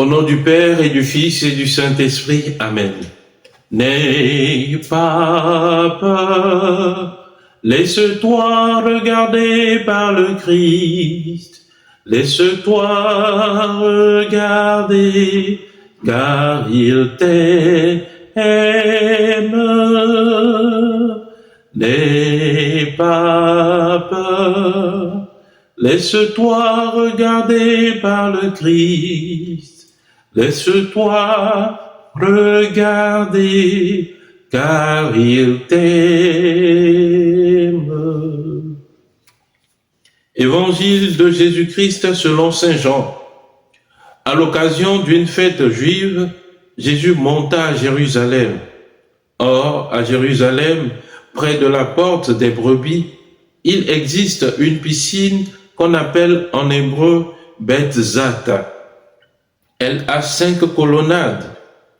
Au nom du Père et du Fils et du Saint-Esprit, Amen. N'aie pas peur, laisse-toi regarder par le Christ. Laisse-toi regarder, car il t'aime. N'aie pas peur, laisse-toi regarder par le Christ. Laisse-toi regarder, car il t'aime. Évangile de Jésus-Christ selon saint Jean. À l'occasion d'une fête juive, Jésus monta à Jérusalem. Or, à Jérusalem, près de la porte des brebis, il existe une piscine qu'on appelle en hébreu Bethzatha. Elle a 5 colonnades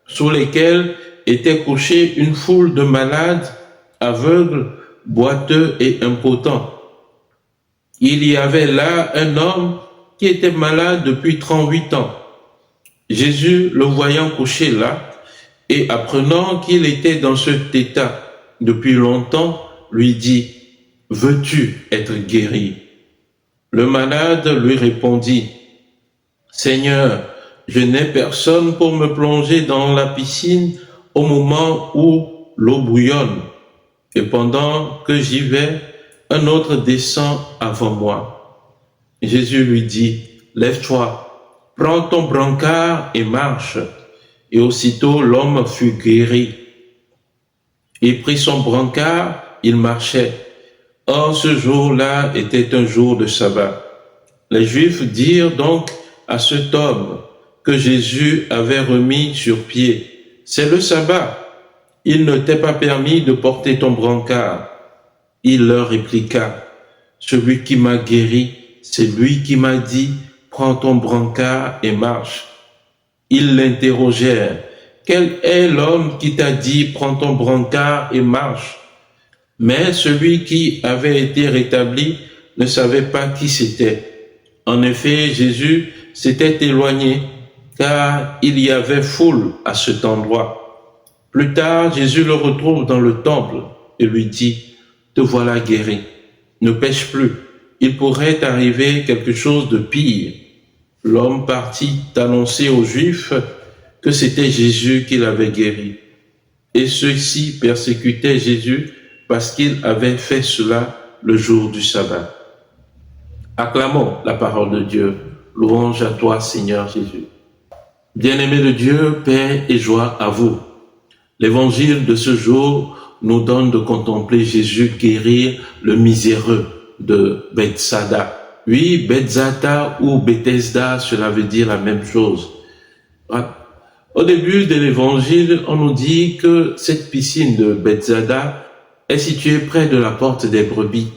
sous lesquelles était couchée une foule de malades, aveugles, boiteux et impotents. Il y avait là un homme qui était malade depuis 38 ans. Jésus, le voyant couché là, et apprenant qu'il était dans cet état depuis longtemps, lui dit, « Veux-tu être guéri ?» Le malade lui répondit, « Seigneur, je n'ai personne pour me plonger dans la piscine au moment où l'eau bouillonne, et pendant que j'y vais, un autre descend avant moi. » Jésus lui dit, « Lève-toi, prends ton brancard et marche. » Et aussitôt l'homme fut guéri. Il prit son brancard, il marchait. Or ce jour-là était un jour de sabbat. Les Juifs dirent donc à cet homme que Jésus avait remis sur pied, « C'est le sabbat, il ne t'est pas permis de porter ton brancard. » Il leur répliqua, « Celui qui m'a guéri, c'est lui qui m'a dit, « Prends ton brancard et marche. » Ils l'interrogèrent, « Quel est l'homme qui t'a dit, « Prends ton brancard et marche » Mais celui qui avait été rétabli ne savait pas qui c'était. En effet, Jésus s'était éloigné, car il y avait foule à cet endroit. Plus tard, Jésus le retrouve dans le temple et lui dit, « Te voilà guéri, ne pêche plus, il pourrait arriver quelque chose de pire. » L'homme partit annoncer aux Juifs que c'était Jésus qui l'avait guéri. Et ceux-ci persécutaient Jésus parce qu'il avait fait cela le jour du sabbat. Acclamons la parole de Dieu. Louange à toi, Seigneur Jésus. Bien-aimés de Dieu, paix et joie à vous. L'évangile de ce jour nous donne de contempler Jésus guérir le miséreux de Bethsaida. Oui, Bethzatha ou Bethesda, cela veut dire la même chose. Au début de l'évangile, on nous dit que cette piscine de Bethsaida est située près de la porte des brebis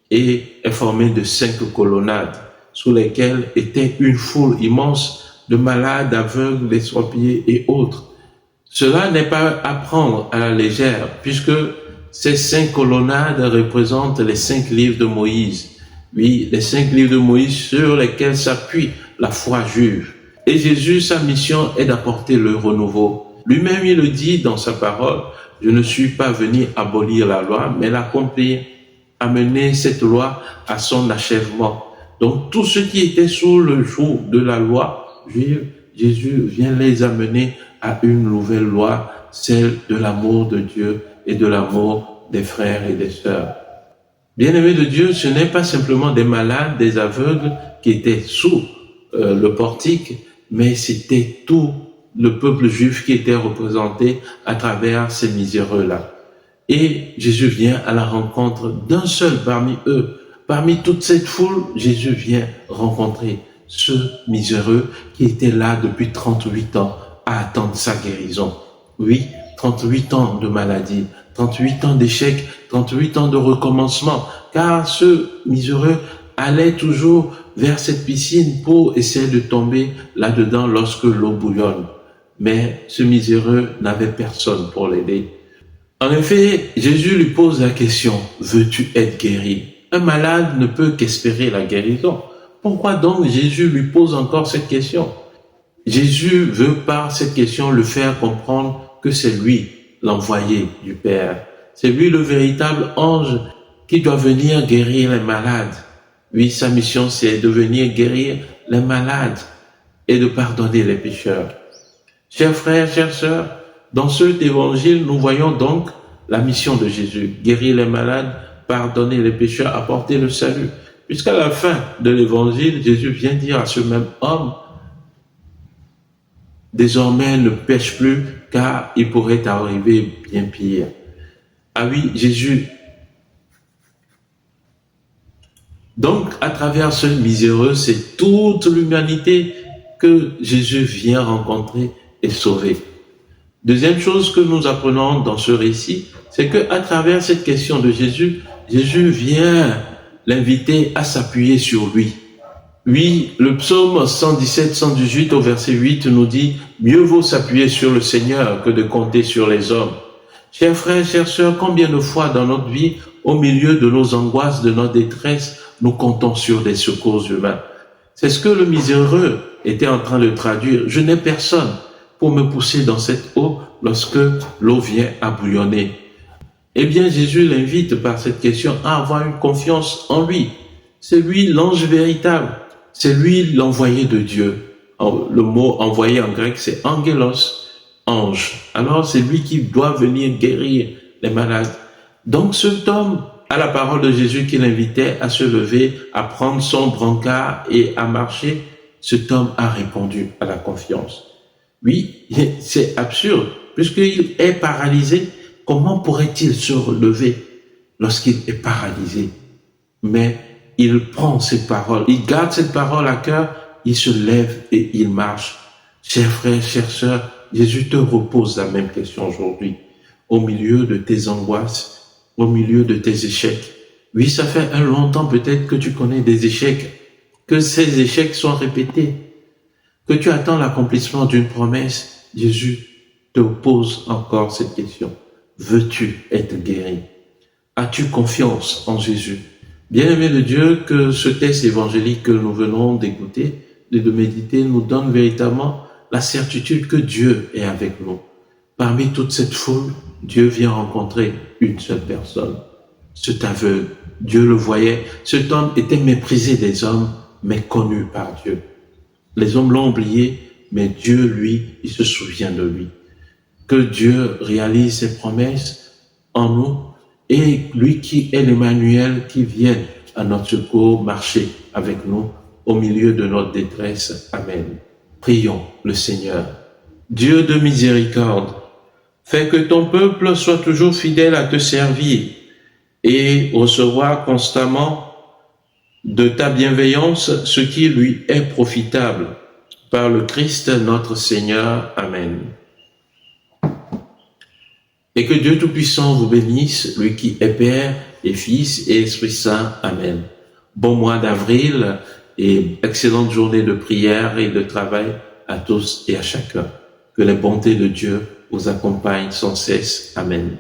et est formée de 5 colonnades sous lesquelles était une foule immense de malades, aveugles, estropiés et autres. Cela n'est pas à prendre à la légère puisque ces 5 colonnades représentent les 5 livres de Moïse. Oui, les 5 livres de Moïse sur lesquels s'appuie la foi juive. Et Jésus, sa mission est d'apporter le renouveau. Lui-même, il le dit dans sa parole, « Je ne suis pas venu abolir la loi, mais l'accomplir, amener cette loi à son achèvement. » Donc, tous ceux qui étaient sous le joug de la loi juive, Jésus vient les amener à une nouvelle loi, celle de l'amour de Dieu et de l'amour des frères et des sœurs. Bien-aimés de Dieu, ce n'est pas simplement des malades, des aveugles qui étaient sous le portique, mais c'était tout le peuple juif qui était représenté à travers ces miséreux-là. Et Jésus vient à la rencontre d'un seul parmi eux. Parmi toute cette foule, Jésus vient rencontrer ce miséreux qui était là depuis 38 ans à attendre sa guérison. Oui, 38 ans de maladie, 38 ans d'échec, 38 ans de recommencement, car ce miséreux allait toujours vers cette piscine pour essayer de tomber là-dedans lorsque l'eau bouillonne. Mais ce miséreux n'avait personne pour l'aider. En effet, Jésus lui pose la question, « Veux-tu être guéri ?» Un malade ne peut qu'espérer la guérison. Pourquoi donc Jésus lui pose encore cette question? Jésus veut par cette question le faire comprendre que c'est lui l'envoyé du Père. C'est lui le véritable ange qui doit venir guérir les malades. Oui, sa mission, c'est de venir guérir les malades et de pardonner les pécheurs. Chers frères, chères sœurs, dans cet évangile, nous voyons donc la mission de Jésus, guérir les malades, pardonner les pécheurs, apporter le salut. Puisqu'à la fin de l'évangile, Jésus vient dire à ce même homme, désormais ne pêche plus, car il pourrait arriver bien pire. Ah oui, Jésus. Donc, à travers ce miséreux, c'est toute l'humanité que Jésus vient rencontrer et sauver. Deuxième chose que nous apprenons dans ce récit, c'est que à travers cette question de Jésus, Jésus vient l'inviter à s'appuyer sur lui. Oui, le psaume 117-118 au verset 8 nous dit « Mieux vaut s'appuyer sur le Seigneur que de compter sur les hommes ». Chers frères, chères sœurs, combien de fois dans notre vie, au milieu de nos angoisses, de notre détresse, nous comptons sur des secours humains. C'est ce que le miséreux était en train de traduire. Je n'ai personne pour me pousser dans cette eau lorsque l'eau vient à bouillonner. Eh bien, Jésus l'invite par cette question à avoir une confiance en lui. C'est lui l'ange véritable. C'est lui l'envoyé de Dieu. Le mot envoyé en grec, c'est angelos, ange. Alors, c'est lui qui doit venir guérir les malades. Donc, cet homme, à la parole de Jésus qui l'invitait à se lever, à prendre son brancard et à marcher, cet homme a répondu à la confiance. Oui, c'est absurde. Puisqu'il est paralysé, comment pourrait-il se relever lorsqu'il est paralysé? Mais il prend cette parole, il garde cette parole à cœur, il se lève et il marche. Chers frères, chères sœurs, Jésus te repose la même question aujourd'hui. Au milieu de tes angoisses, au milieu de tes échecs. Oui, ça fait un long temps peut-être que tu connais des échecs, que ces échecs sont répétés, que tu attends l'accomplissement d'une promesse. Jésus te pose encore cette question. Veux-tu être guéri? As-tu confiance en Jésus? Bien-aimé de Dieu, que ce texte évangélique que nous venons d'écouter, de méditer, nous donne véritablement la certitude que Dieu est avec nous. Parmi toute cette foule, Dieu vient rencontrer une seule personne. Cet aveugle, Dieu le voyait. Cet homme était méprisé des hommes, mais connu par Dieu. Les hommes l'ont oublié, mais Dieu, lui, il se souvient de lui. Que Dieu réalise ses promesses en nous, et lui qui est l'Emmanuel, qui vient à notre secours, marcher avec nous au milieu de notre détresse. Amen. Prions le Seigneur. Dieu de miséricorde, fais que ton peuple soit toujours fidèle à te servir et recevoir constamment de ta bienveillance ce qui lui est profitable. Par le Christ notre Seigneur. Amen. Et que Dieu Tout-Puissant vous bénisse, lui qui est Père et Fils et Esprit Saint. Amen. Bon mois d'avril et excellente journée de prière et de travail à tous et à chacun. Que les bontés de Dieu vous accompagnent sans cesse. Amen.